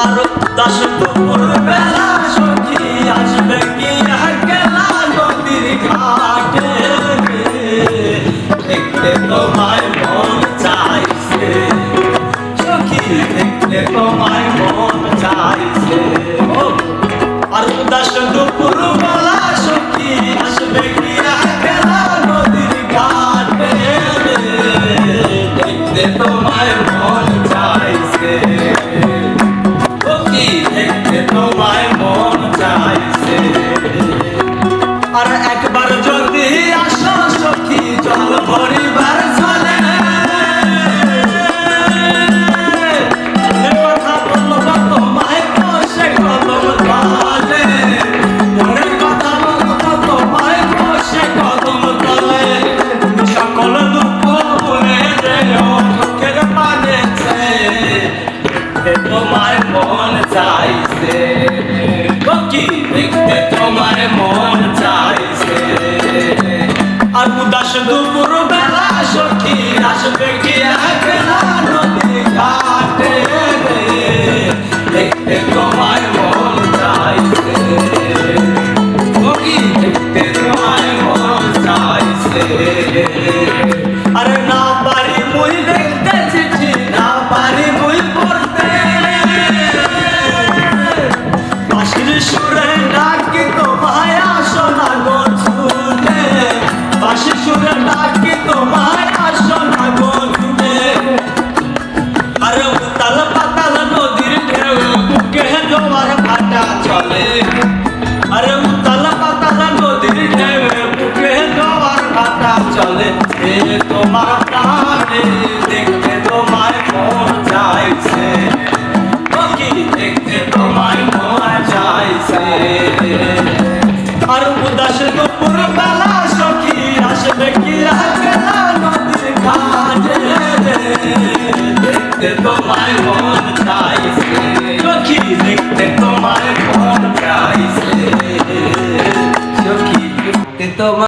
আর উদাস দুপুর বেলা সখী আসবে কি একলা নদীর ঘাটে, দেখতে তোমায় মন চাইছে সখী, দেখতে তোমায় মন চাইছে। আর উদাস দুপুর বেলা সখী আসবে কি একলা নদীর ঘাটে, দেখতে তোমায় মন চাইছে, দেখতে তোমায় মন চাইছে। আর একবার যদি আসো সখী জল ভরিবার চলে, কথা বলবো তোমায় বসে কদম তলে, মনের কথা বলবো তোমায় বসে কদম তলে, সকল দুঃখ ভুলে যেও চোখের পানেছে, তোমার মন চাইছে কি, দেখতে তোমার মন চাইছে। আর উদাস দুপুর বেলা সখী আসবে কি একলা নদীর ঘাটে, দেখতে তোমার মন চাইছে কি, দেখতে তোমার মন চাইছে। আরে না পারি মুই দেখতে চিঠি, না পারি মুই পড়তে, বাঁশির সুরে ডাকি তোমায় আসো না গো ছুটে, বাঁশির সুরে ডাকি তোমায় আসো না গো ছুটে। আরে উতাল পাতাল নদীর ঢেউ বুকে জোয়ার ভাটা চলে, আরে উতাল পাতাল নদীর ঢেউ বুকে জোয়ার ভাটা চলে, তোমার প্রাণে দেখতে তোমায় মন চাইছে, দেখতে তোমায় মন চাইছে। আর উদাস দুপুর